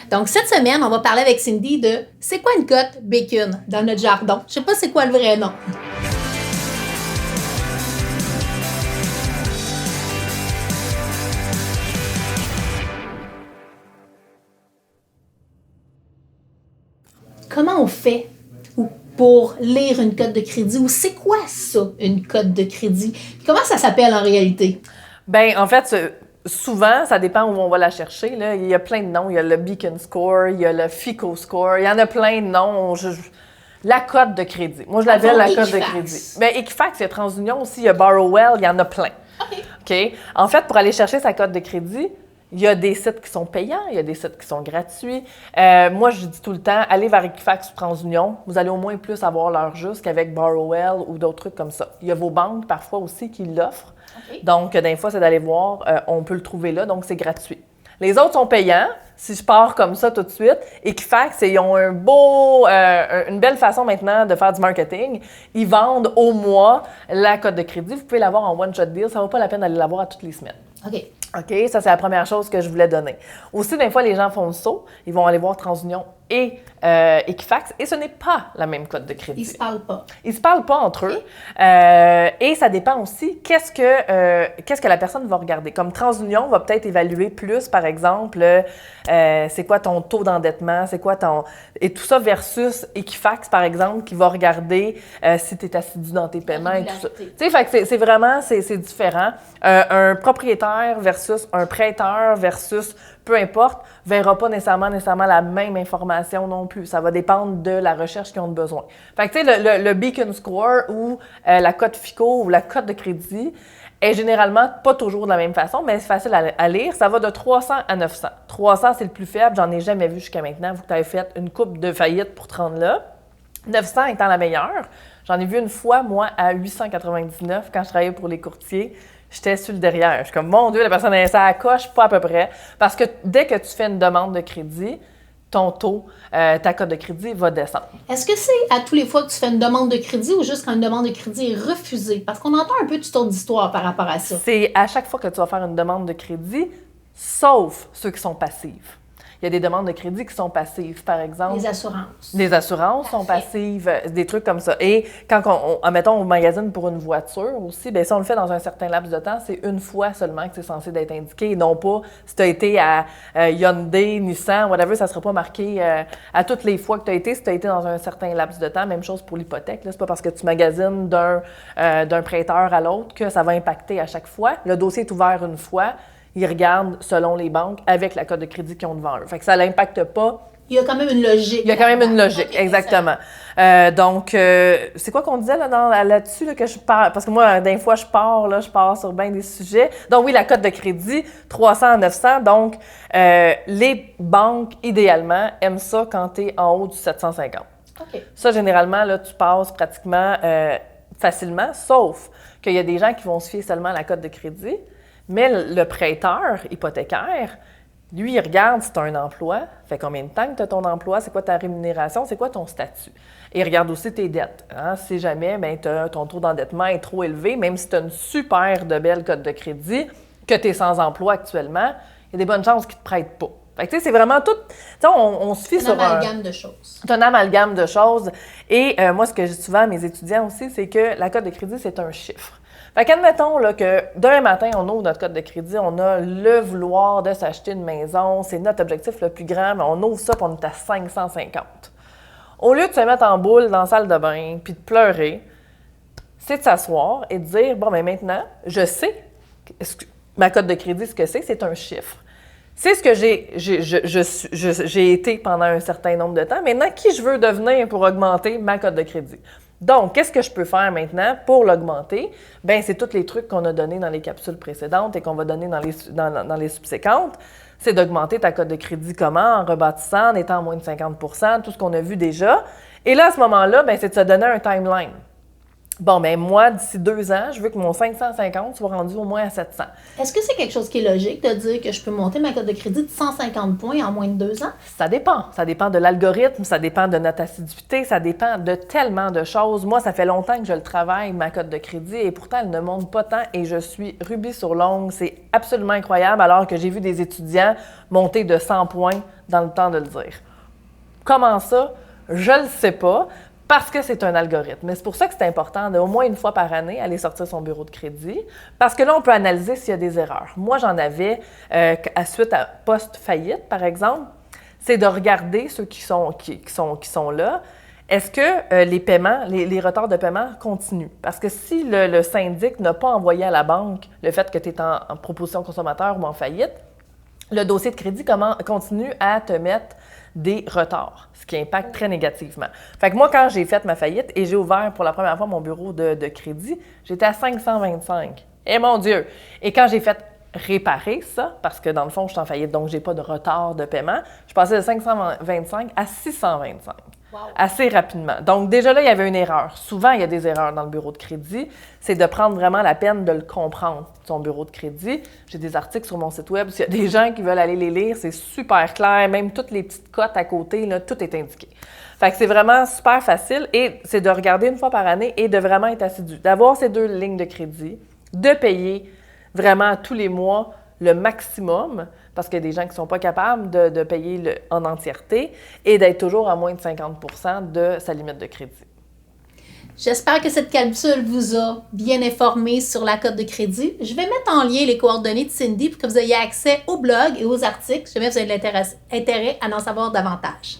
Donc, cette semaine, on va parler avec Cindy de c'est quoi une cote bacon dans notre jargon. Je sais pas c'est quoi le vrai nom. Comment on fait pour lire une cote de crédit ou c'est quoi ça, une cote de crédit? Comment ça s'appelle en réalité? Bien, en fait, souvent, ça dépend où on va la chercher. Là. Il y a plein de noms. Il y a le Beacon Score, il y a le FICO Score, il y en a plein de noms. La cote de crédit. Moi, je l'appelle la cote de crédit. Bien, Equifax, il y a TransUnion aussi, il y a Borrowell, il y en a plein. OK? En fait, pour aller chercher sa cote de crédit, il y a des sites qui sont payants, il y a des sites qui sont gratuits. Moi, je dis tout le temps, allez vers Equifax ou TransUnion, vous allez au moins plus avoir l'heure juste qu'avec Borrowell ou d'autres trucs comme ça. Il y a vos banques parfois aussi qui l'offrent. Okay. Donc, des fois, c'est d'aller voir, on peut le trouver là, donc c'est gratuit. Les autres sont payants. Si je pars comme ça tout de suite, Equifax, ils ont une belle façon maintenant de faire du marketing. Ils vendent au mois la cote de crédit. Vous pouvez l'avoir en one-shot deal. Ça ne vaut pas la peine d'aller l'avoir à toutes les semaines. OK, ça, c'est la première chose que je voulais donner. Aussi, des fois, les gens font le saut. Ils vont aller voir TransUnion et Equifax, et ce n'est pas la même cote de crédit. Ils ne se parlent pas. Ils ne se parlent pas entre eux. Et ça dépend aussi qu'est-ce que la personne va regarder. Comme TransUnion va peut-être évaluer plus, par exemple, c'est quoi ton taux d'endettement, c'est quoi ton... Et tout ça versus Equifax, par exemple, qui va regarder si tu es assidu dans tes paiements et tout ça. Tu sais, fait que c'est vraiment, c'est différent. Un propriétaire versus un prêteur versus peu importe, ne verra pas nécessairement la même information non plus. Ça va dépendre de la recherche qu'ils ont besoin. Fait que, tu sais, le Beacon Score ou la cote FICO ou la cote de crédit est généralement pas toujours de la même façon, mais c'est facile à lire. Ça va de 300 à 900. 300, c'est le plus faible. J'en ai jamais vu jusqu'à maintenant. Vous avez fait une coupe de faillite pour te rendre là. 900 étant la meilleure. J'en ai vu une fois, moi, à 899 quand je travaillais pour les courtiers. J'étais sur le derrière. Je suis comme, mon Dieu, la personne est ça coche, pas à peu près. Parce que dès que tu fais une demande de crédit, ton taux, ta cote de crédit va descendre. Est-ce que c'est à tous les fois que tu fais une demande de crédit ou juste quand une demande de crédit est refusée? Parce qu'on entend un peu toute autre histoire par rapport à ça. C'est à chaque fois que tu vas faire une demande de crédit, sauf ceux qui sont passifs. Il y a des demandes de crédit qui sont passives, par exemple. Les assurances. Les assurances sont passives, des trucs comme ça. Et quand admettons, on magasine pour une voiture aussi, bien, si on le fait dans un certain laps de temps, c'est une fois seulement que c'est censé d'être indiqué. Et non pas, si tu as été à Hyundai, Nissan, whatever, ça ne sera pas marqué à toutes les fois que tu as été, si tu as été dans un certain laps de temps. Même chose pour l'hypothèque. C'est pas parce que tu magasines d'un prêteur à l'autre que ça va impacter à chaque fois. Le dossier est ouvert une fois. Ils regardent selon les banques avec la cote de crédit qu'ils ont devant eux. Fait que ça ne l'impacte pas. Il y a quand même une logique. Il y a quand même une logique, okay, exactement. Donc, c'est quoi qu'on disait là-dessus là, que je parle? Parce que moi, des fois, je pars sur bien des sujets. Donc oui, la cote de crédit, 300 à 900. Donc, les banques, idéalement, aiment ça quand tu es en haut du 750. Okay. Ça, généralement, là, tu passes pratiquement facilement, sauf qu'il y a des gens qui vont se fier seulement à la cote de crédit. Mais le prêteur hypothécaire, lui, il regarde si tu as un emploi, fait combien de temps que tu as ton emploi, c'est quoi ta rémunération, c'est quoi ton statut. Et il regarde aussi tes dettes. Hein? Si jamais ton taux d'endettement est trop élevé, même si tu as une super de belle cote de crédit, que tu es sans emploi actuellement, il y a des bonnes chances qu'ils ne te prêtent pas. Fait que, tu sais, c'est vraiment tout... Tu sais, on se fie sur un amalgame de choses. C'est un amalgame de choses. Et moi, ce que je dis souvent à mes étudiants aussi, c'est que la cote de crédit, c'est un chiffre. Fait qu'admettons là, que demain matin, on ouvre notre cote de crédit, on a le vouloir de s'acheter une maison, c'est notre objectif le plus grand, mais on ouvre ça puis on est à 550. Au lieu de se mettre en boule dans la salle de bain puis de pleurer, c'est de s'asseoir et de dire, bon, mais maintenant, je sais, ma cote de crédit, ce que c'est un chiffre. C'est ce que j'ai été pendant un certain nombre de temps. Maintenant, qui je veux devenir pour augmenter ma cote de crédit? Donc, qu'est-ce que je peux faire maintenant pour l'augmenter? Bien, c'est tous les trucs qu'on a donnés dans les capsules précédentes et qu'on va donner dans les subséquentes. C'est d'augmenter ta cote de crédit comment? En rebâtissant, en étant à moins de 50 %, tout ce qu'on a vu déjà. Et là, à ce moment-là, bien, c'est de se donner un timeline. Bon, ben moi, d'ici 2 ans, je veux que mon 550 soit rendu au moins à 700. Est-ce que c'est quelque chose qui est logique de dire que je peux monter ma cote de crédit de 150 points en moins de 2 ans? Ça dépend. Ça dépend de l'algorithme, ça dépend de notre assiduité, ça dépend de tellement de choses. Moi, ça fait longtemps que je le travaille, ma cote de crédit, et pourtant, elle ne monte pas tant et je suis rubis sur l'ongle. C'est absolument incroyable, alors que j'ai vu des étudiants monter de 100 points dans le temps de le dire. Comment ça? Je le sais pas. Parce que c'est un algorithme. Mais c'est pour ça que c'est important d'au moins une fois par année aller sortir son bureau de crédit. Parce que là, on peut analyser s'il y a des erreurs. Moi, j'en avais suite à post-faillite, par exemple. C'est de regarder ceux qui sont là. Est-ce que les paiements, les retards de paiement continuent? Parce que si le syndic n'a pas envoyé à la banque le fait que tu es en proposition consommateur ou en faillite, le dossier de crédit continue à te mettre des retards, ce qui impacte très négativement. Fait que moi, quand j'ai fait ma faillite et j'ai ouvert pour la première fois mon bureau de crédit, j'étais à 525. Et mon Dieu! Et quand j'ai fait réparer ça, parce que dans le fond, je suis en faillite, donc j'ai pas de retard de paiement, je passais de 525 à 625. Wow. Assez rapidement. Donc, déjà là, il y avait une erreur. Souvent, il y a des erreurs dans le bureau de crédit. C'est de prendre vraiment la peine de le comprendre, son bureau de crédit. J'ai des articles sur mon site web. S'il y a des gens qui veulent aller les lire, c'est super clair. Même toutes les petites cotes à côté, là, tout est indiqué. Fait que c'est vraiment super facile et c'est de regarder une fois par année et de vraiment être assidu. D'avoir ces 2 lignes de crédit, de payer vraiment tous les mois le maximum, parce qu'il y a des gens qui ne sont pas capables de payer en entièreté, et d'être toujours à moins de 50 % de sa limite de crédit. J'espère que cette capsule vous a bien informé sur la cote de crédit. Je vais mettre en lien les coordonnées de Cindy pour que vous ayez accès au blog et aux articles, si jamais vous avez intérêt à en savoir davantage.